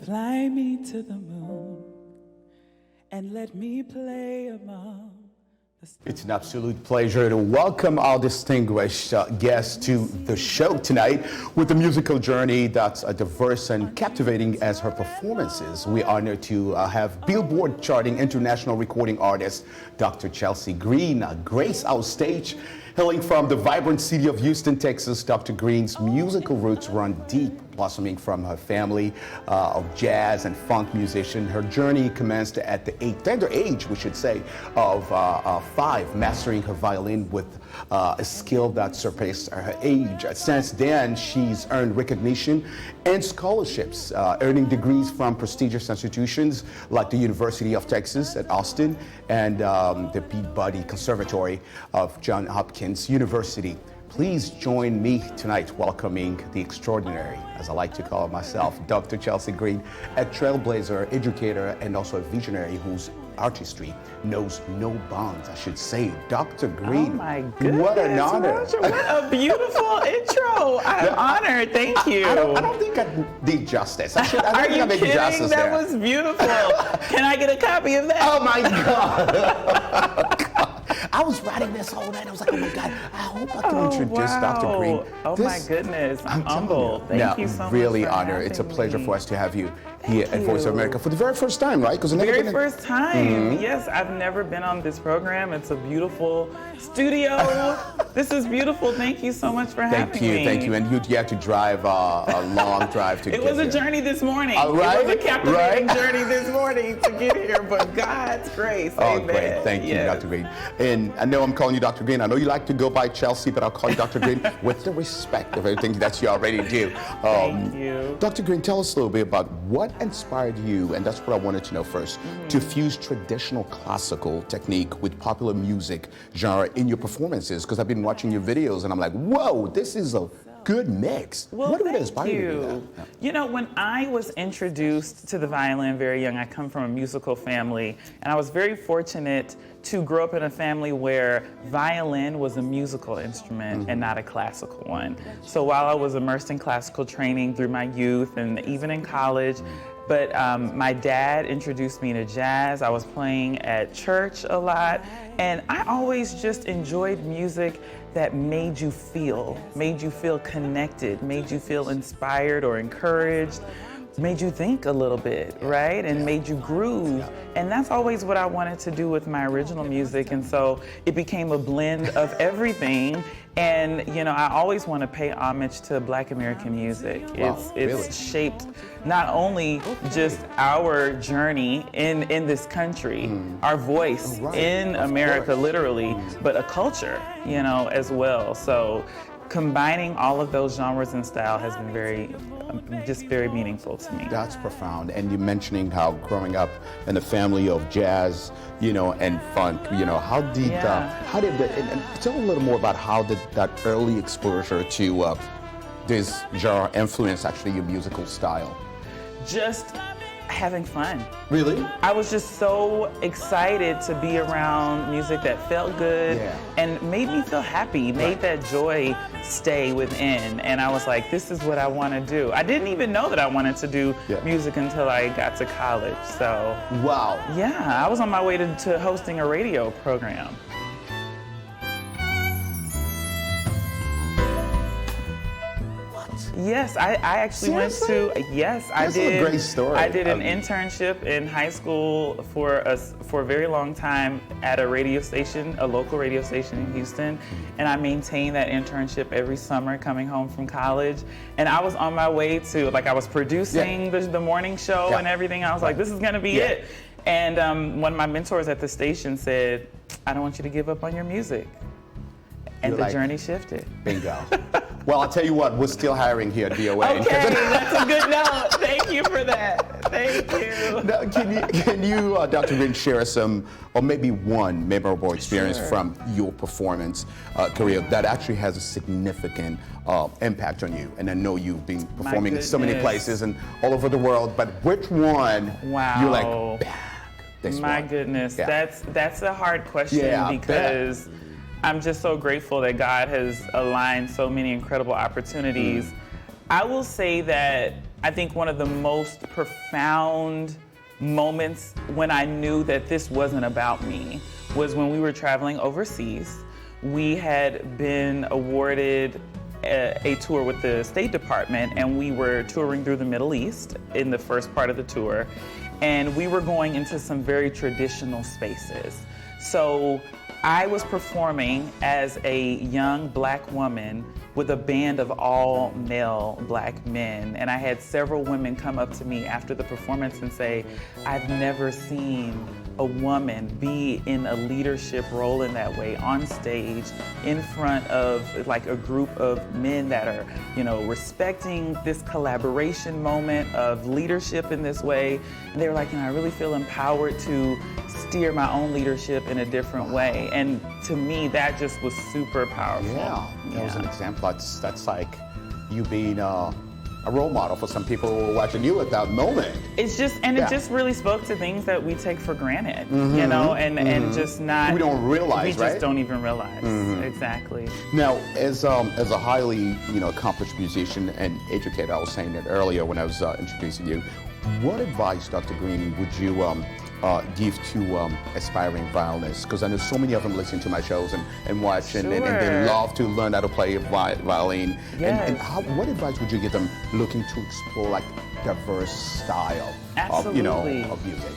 Fly me to the moon and let me play among the stars. It's an absolute pleasure to welcome our distinguished guests to the show tonight with a musical journey that's diverse and captivating as her performances. We are honored to have Billboard charting international recording artist Dr. Chelsea Green grace our stage. Hailing from the vibrant city of Houston, Texas, Dr. Green's musical roots run deep, blossoming from her family of jazz and funk musician. Her journey commenced at the tender age, we should say, of 5, mastering her violin with a skill that surpassed her age. Since then, she's earned recognition and scholarships, earning degrees from prestigious institutions like the University of Texas at Austin and the Peabody Conservatory of Johns Hopkins University. Please join me tonight welcoming the extraordinary, as I like to call myself, Dr. Chelsea Green, a trailblazer, educator, and also a visionary whose artistry knows no bounds, I should say. Dr. Green. Oh my goodness. What an honor. Roger, what a beautiful intro. I'm honored. Thank you. I don't think I did justice. I think Are you I did kidding? justice That there. was beautiful. Can I get a copy of that? Oh my God. I was writing this whole night. I was like, oh my God, I hope I can introduce Dr. Green. Oh my goodness. I'm humbled. Thank you so much. Really for honored. It's a having pleasure me. for us to have you here at Thank Voice of you. America for the very first time, right? Because Very first time. Yes, I've never been on this program. It's a beautiful studio. This is beautiful. Thank you so much for having me. Thank you. And you had to drive a long drive to It get was a here. journey this morning. Right? It was a captivating Right? journey this morning to get here, but God's grace. Oh, Amen. great. Thank you, Yes. Dr. Green. And I know I'm calling you Dr. Green. I know you like to go by Chelsea, but I'll call you Dr. Green with the respect of everything that you already do. Thank you. Dr. Green, tell us a little bit about what inspired you, and that's what I wanted to know first, to fuse traditional classical technique with popular music genre in your performances, because I've been watching your videos and I'm like, whoa, this is a good mix. Well, what would thank inspire you to do you. that? You know, when I was introduced to the violin very young, I come from a musical family, and I was very fortunate to grow up in a family where violin was a musical instrument and not a classical one. So while I was immersed in classical training through my youth and even in college, but my dad introduced me to jazz. I was playing at church a lot, and I always just enjoyed music that made you feel connected, made you feel inspired or encouraged, made you think a little bit, right? And made you groove. And that's always what I wanted to do with my original music. And so it became a blend of everything. And you know, I always want to pay homage to Black American music. Wow, It's really? shaped not only just our journey in this country, our voice Right, in of America, course. literally, but a culture, you know, as well. So combining all of those genres and style has been just very meaningful to me. That's profound. And you're mentioning how growing up in a family of jazz, you know, and funk, you know, how did and tell a little more about how did that early exposure to this genre influence actually your musical style? Just having fun. Really? I was just so excited to be around music that felt good and made me feel happy, made that joy stay within. And I was like, this is what I want to do. I didn't even know that I wanted to do music until I got to college. So, wow. yeah, I was on my way to hosting a radio program. Yes, I actually went to, That's I did. a great story. I did an internship in high school for a very long time at a radio station, a local radio station in Houston, and I maintained that internship every summer coming home from college. And I was on my way to, like, I was producing the morning show and everything. I was like, this is gonna be it. And one of my mentors at the station said, I don't want you to give up on your music. And the journey shifted. Bingo. Well, I'll tell you what, we're still hiring here at VOA. Okay, that's a good note. Thank you for that. Thank you. Now, can you Dr. Green, share some, or maybe one memorable experience from your performance career that actually has a significant impact on you? And I know you've been performing in so many places and all over the world, but which one you're like, this My one? goodness, Yeah. that's a hard question because I'm just so grateful that God has aligned so many incredible opportunities. I will say that I think one of the most profound moments when I knew that this wasn't about me was when we were traveling overseas. We had been awarded a tour with the State Department, and we were touring through the Middle East in the first part of the tour, and we were going into some very traditional spaces. So I was performing as a young Black woman with a band of all male Black men, and I had several women come up to me after the performance and say, I've never seen a woman be in a leadership role in that way on stage in front of like a group of men that are, you know, respecting this collaboration moment of leadership in this way. And they were like, you know, I really feel empowered to steer my own leadership in a different way. And to me, that just was super powerful. Yeah, that was an example. That's like you being a role model for some people who were watching you at that moment. It's just, and it just really spoke to things that we take for granted, you know, and just not. We don't realize, We just don't even realize. Exactly. Now, as a highly, you know, accomplished musician and educator, I was saying it earlier when I was introducing you. What advice, Dr. Green, would you give to aspiring violinists? Because I know so many of them listen to my shows and watch, and they love to learn how to play violin. Yes. And what advice would you give them looking to explore like diverse style of, you know, of music?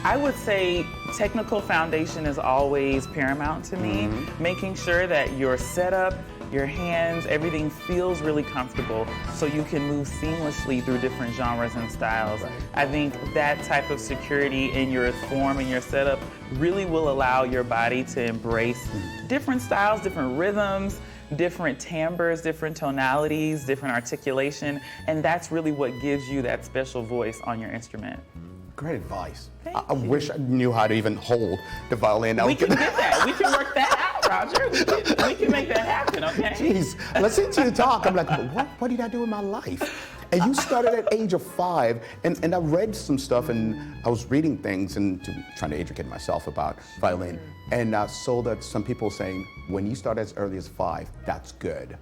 I would say technical foundation is always paramount to me. Making sure that your setup, your hands, everything feels really comfortable so you can move seamlessly through different genres and styles. I think that type of security in your form and your setup really will allow your body to embrace different styles, different rhythms, different timbres, different tonalities, different articulation, and that's really what gives you that special voice on your instrument. Great advice. Thank I you. wish I knew how to even hold the violin. We can get that. We can work that out, Roger. We can make that happen, okay? Jeez, listening to you talk, I'm like, what did I do in my life? And you started at age of 5, and I read some stuff, and I was reading things and trying to educate myself about violin, and I saw that some people saying, when you start as early as 5, that's good.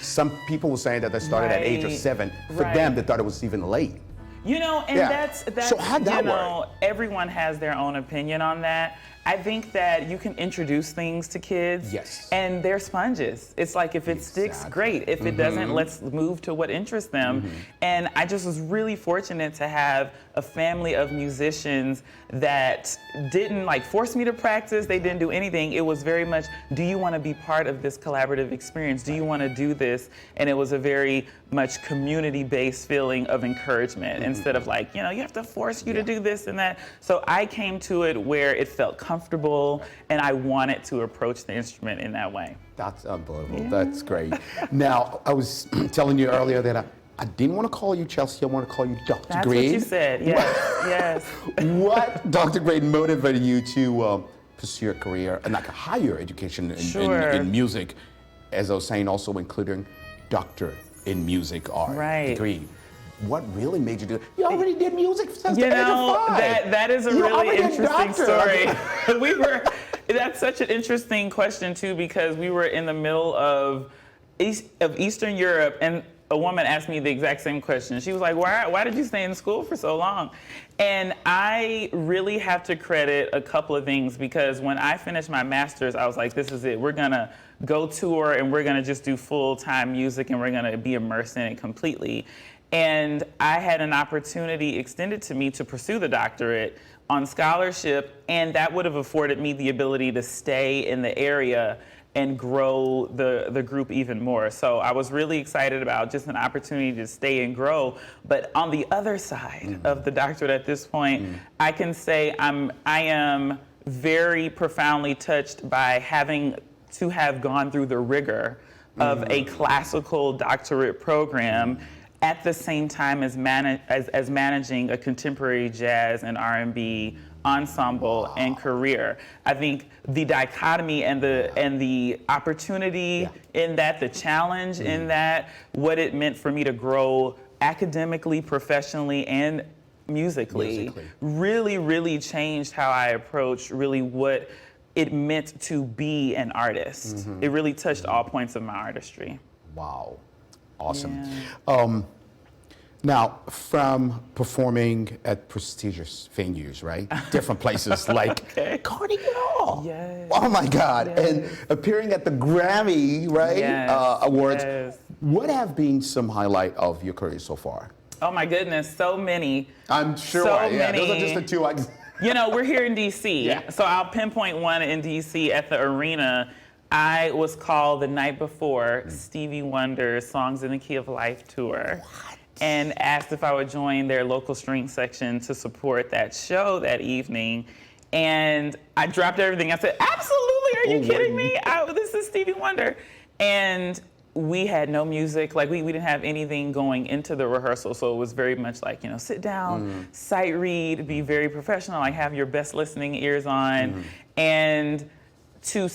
Some people were saying that they started at age of 7. For them, they thought it was even late. You know, and that's so how'd that work? Everyone has their own opinion on that. I think that you can introduce things to kids, and they're sponges. It's like if it sticks, great. If it doesn't, let's move to what interests them. And I just was really fortunate to have a family of musicians that didn't like force me to practice. They didn't do anything. It was very much, do you want to be part of this collaborative experience? Do you want to do this? And it was a very much community-based feeling of encouragement instead of like, you know, you have to force you to do this and that. So I came to it where it felt comfortable and I wanted to approach the instrument in that way. That's unbelievable. That's great. Now, I was telling you earlier that I didn't want to call you Chelsea. I want to call you Dr. That's Green. what you said. Yes, yes. What, Dr. Green, motivated you to pursue your career and like a higher education in music? As I was saying, also including doctor in music art degree. What really made you do it? You already did music since the age of 5. That is a really interesting story. That's such an interesting question too, because we were in the middle of Eastern Europe, and a woman asked me the exact same question. She was like, why did you stay in school for so long? And I really have to credit a couple of things, because when I finished my master's, I was like, this is it. We're gonna go tour and we're gonna just do full-time music and we're gonna be immersed in it completely. And I had an opportunity extended to me to pursue the doctorate on scholarship, and that would have afforded me the ability to stay in the area and grow the group even more. So I was really excited about just an opportunity to stay and grow. But on the other side of the doctorate at this point, I can say I am very profoundly touched by having to have gone through the rigor of a classical doctorate program at the same time as managing a contemporary jazz and R&B ensemble and career. I think the dichotomy and the opportunity in that, the challenge in that, what it meant for me to grow academically, professionally, and musically really, really changed how I approach really what it meant to be an artist. It really touched all points of my artistry. Wow. Awesome. Now, from performing at prestigious venues, right? Different places like Carnegie Hall. Yes. Oh my God. Yes. And appearing at the Grammy, right? Yes. Awards. Yes. What have been some highlight of your career so far? Oh my goodness, so many. I'm sure. So Yeah, many. those are just the two. You know, we're here in DC, Yeah. so I'll pinpoint one in DC at the arena. I was called the night before Stevie Wonder's Songs in the Key of Life tour. What? And asked if I would join their local string section to support that show that evening. And I dropped everything. I said, absolutely, are you kidding me? This is Stevie Wonder. And we had no music, like we didn't have anything going into the rehearsal, so it was very much like, you know, sit down, sight read, be very professional, like have your best listening ears on, and to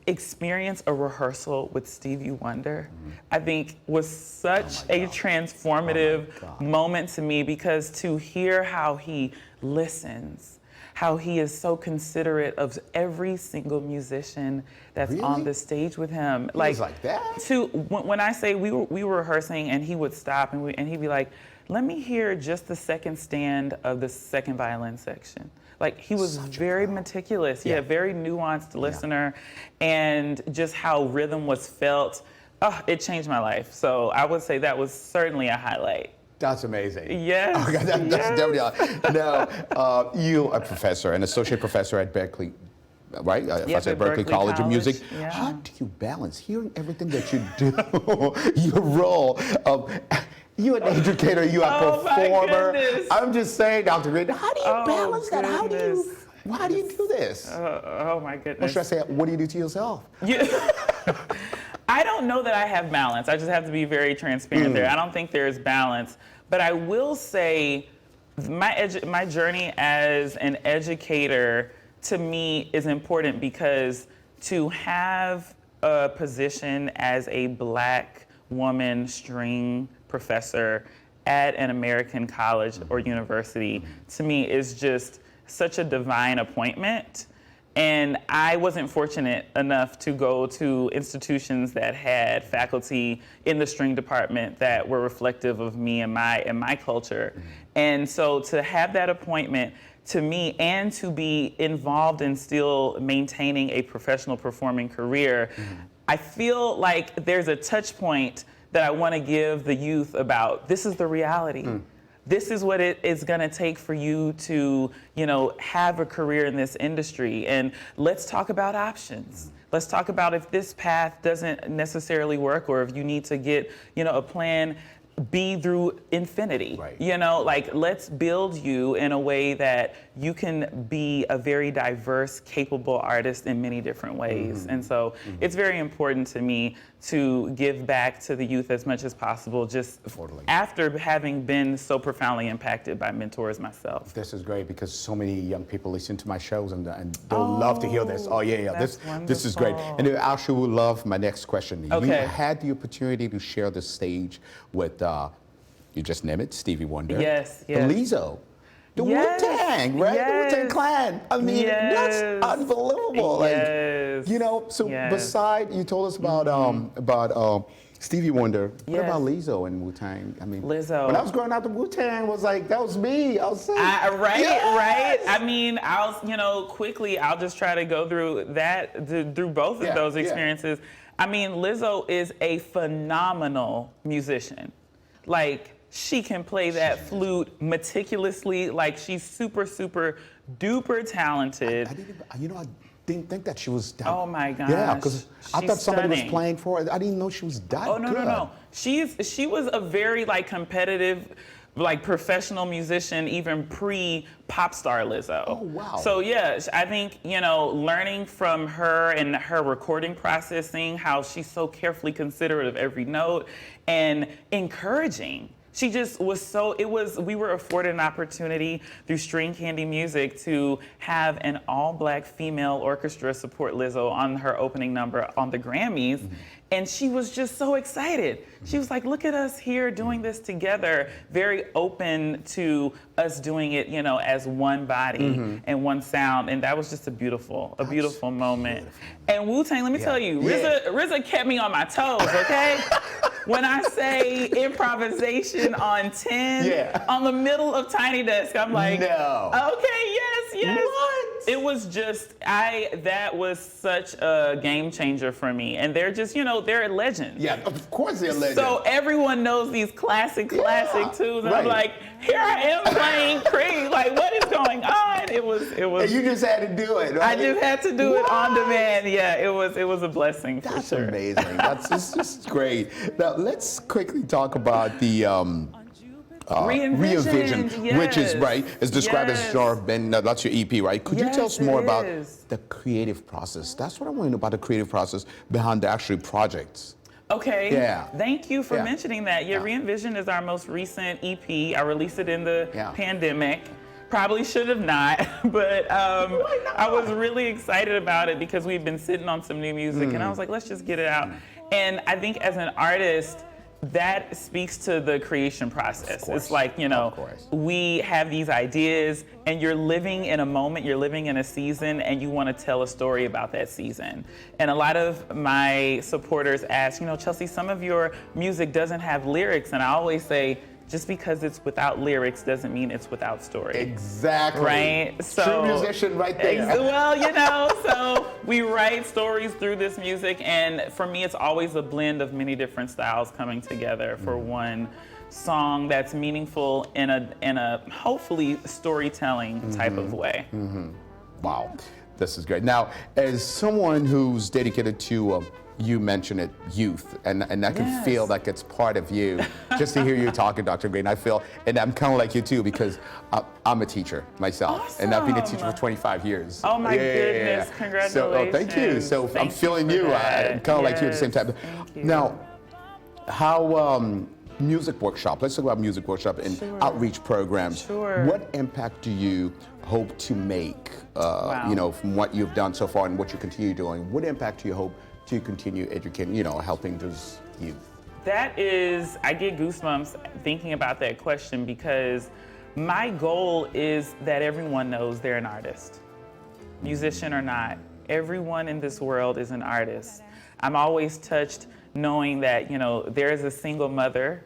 experience a rehearsal with Stevie Wonder, I think was such a transformative moment to me, because to hear how he listens, how he is so considerate of every single musician that's on the stage with him. He was like that? When I say we were rehearsing and he would stop and he'd be like, let me hear just the second stand of the second violin section. Like, he was very meticulous. Yeah, very nuanced listener, and just how rhythm was felt. Oh, it changed my life. So I would say that was certainly a highlight. That's amazing. Yes. Oh, God, that's definitely. Now, you are a professor, an associate professor at Berkeley, right? Yes, at Berkeley College of Music. Yeah. How do you balance hearing everything that you do, your role of? You're an educator, you're a performer. I'm just saying, Dr. Green, how do you balance that? How do you do this? Oh my goodness. Or should I say, what do you do to yourself? I don't know that I have balance. I just have to be very transparent there. I don't think there's balance. But I will say my journey as an educator, to me, is important, because to have a position as a Black woman string professor at an American college or university, to me, is just such a divine appointment. And I wasn't fortunate enough to go to institutions that had faculty in the string department that were reflective of me and my culture. And so to have that appointment, to me, and to be involved in still maintaining a professional performing career, I feel like there's a touch point that I want to give the youth about, this is the reality. This is what it is going to take for you to, you know, have a career in this industry. And let's talk about options. Let's talk about if this path doesn't necessarily work, or if you need to get, you know, a plan B through infinity. Right. You know, like, let's build you in a way that you can be a very diverse, capable artist in many different ways. And so it's very important to me to give back to the youth as much as possible, just after having been so profoundly impacted by mentors myself. This is great, because so many young people listen to my shows, and they'll love to hear this. Oh yeah, this is great. And they actually will love my next question. You had the opportunity to share the stage with, you just named it, Stevie Wonder. Yes. Lizzo. The Wu-Tang, right? The Wu-Tang Clan. I mean, that's unbelievable. Like, you know, so beside, you told us about Stevie Wonder. What about Lizzo and Wu-Tang? I mean, Lizzo. When I was growing up, the Wu-Tang was like, that was me. I was like, right. I mean, quickly, I'll just try to go through that, through both of those experiences. I mean, Lizzo is a phenomenal musician. Like, she can play that flute meticulously. Like, she's super, super duper talented. I didn't think that she was that. Oh my gosh. Yeah, because I thought somebody was stunning. playing for her. I didn't know she was that good. No. She was a very, like, competitive, like, professional musician, even pre-pop star Lizzo. Oh, wow. So yeah, I think, you know, learning from her and her recording process, seeing how she's so carefully considerate of every note and encouraging. She just was we were afforded an opportunity through String Candy Music to have an all-Black female orchestra support Lizzo on her opening number on the Grammys. And she was just so excited. She was like, look at us here doing this together, very open to us doing it, you know, as one body and one sound. And that was just a beautiful moment. And Wu-Tang, let me tell you, RZA kept me on my toes, okay? When I say improvisation on 10, on the middle of Tiny Desk, I'm like, okay, yes. What? It was just, that was such a game changer for me. And they're just, you know, they're legends. Yeah, of course they're legends. So everyone knows these classic tunes. And I'm like, here I am playing Creed. Like, what is going on? It was. And you just had to do it, right? I just had to do it on demand. Yeah, it was a blessing for sure. That's amazing. That's just great. Now, let's quickly talk about the Re-Envisioned, which is is described as genre bend. That's your EP, right? Could you tell us more about the creative process? That's what I want to know about the creative process behind the actual projects. Okay. Yeah. Thank you for mentioning that. Re-Envisioned is our most recent EP. I released it in the pandemic. Probably should have not, but I was really excited about it because we've been sitting on some new music, and I was like, let's just get it out. And I think as an artist, that speaks to the creation process. It's like, you know, we have these ideas and you're living in a moment, you're living in a season, and you want to tell a story about that season. And a lot of my supporters ask, you know, Chelsea, some of your music doesn't have lyrics. And I always say, just because it's without lyrics doesn't mean it's without story. Exactly. Right? So, true musician right there. Well, you know, so we write stories through this music, and for me, it's always a blend of many different styles coming together for one song that's meaningful in a hopefully storytelling type of way. Wow, this is great. Now, as someone who's dedicated to you mentioned it, youth, and I can feel like it's part of you. Just to hear you talking, Dr. Green, I feel, and I'm kind of like you too, because I'm a teacher myself, and I've been a teacher for 25 years. Oh my goodness, congratulations. So, thank you. So I'm feeling you, I'm kind of like you at the same time. Now, how, music workshop, let's talk about music workshop and outreach programs. What impact do you hope to make, you know, from what you've done so far and what you continue doing? What impact do you hope to continue educating, you know, helping those youth? That is, I get goosebumps thinking about that question, because my goal is that everyone knows they're an artist, musician or not. Everyone in this world is an artist. I'm always touched knowing that, you know, there is a single mother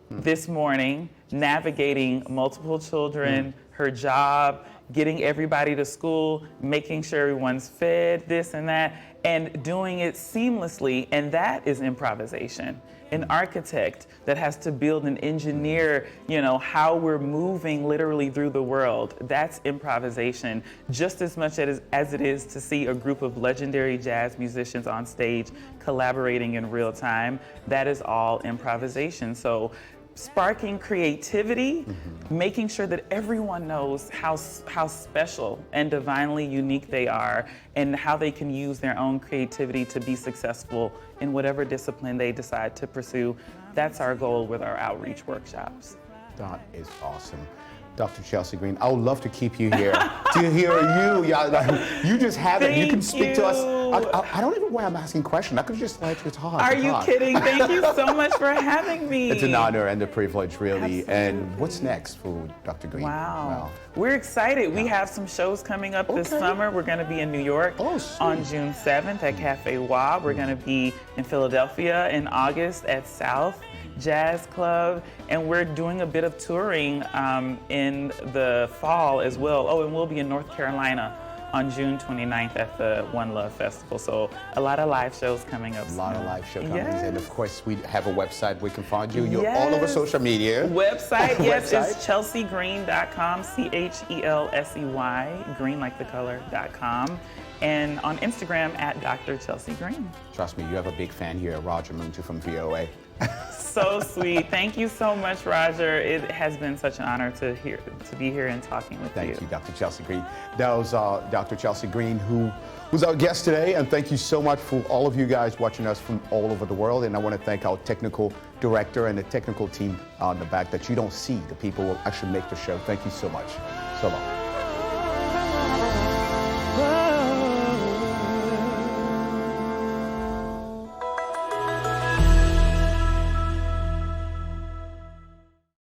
this morning navigating multiple children, her job, getting everybody to school, making sure everyone's fed, this and that, and doing it seamlessly, and that is improvisation. An architect that has to build and engineer, you know, how we're moving literally through the world, that's improvisation, just as much as it is to see a group of legendary jazz musicians on stage collaborating in real time. That is all improvisation. So sparking creativity, making sure that everyone knows how special and divinely unique they are, and how they can use their own creativity to be successful in whatever discipline they decide to pursue. That's our goal with our outreach workshops. That is awesome. Dr. Chelsea Green, I would love to keep you here to hear you. You just have it. You can speak to us. I don't even know why I'm asking questions. I could just let you talk. Are you kidding? Thank you so much for having me. It's an honor and a privilege, really. Absolutely. And what's next for Dr. Green? Wow. We're excited. We have some shows coming up this summer. We're going to be in New York on June 7th at Cafe Wa. We're going to be in Philadelphia in August at South Jazz Club, and we're doing a bit of touring in the fall as well. Oh, and we'll be in North Carolina on June 29th at the One Love Festival. So a lot of live shows coming up. A lot of live shows coming. And of course, we have a website we can find you. You're all over social media. Website, yes, is chelseagreen.com, CHELSEY, green like the color.com. And on Instagram at Dr. Chelsea Green. Trust me, you have a big fan here, Roger Muntu from VOA. So sweet. Thank you so much, Roger. It has been such an honor to be here and talking with you. Thank you, Dr. Chelsea Green. That was Dr. Chelsea Green, who was our guest today. And thank you so much for all of you guys watching us from all over the world. And I want to thank our technical director and the technical team on the back that you don't see. The people who actually make the show. Thank you so much. So long.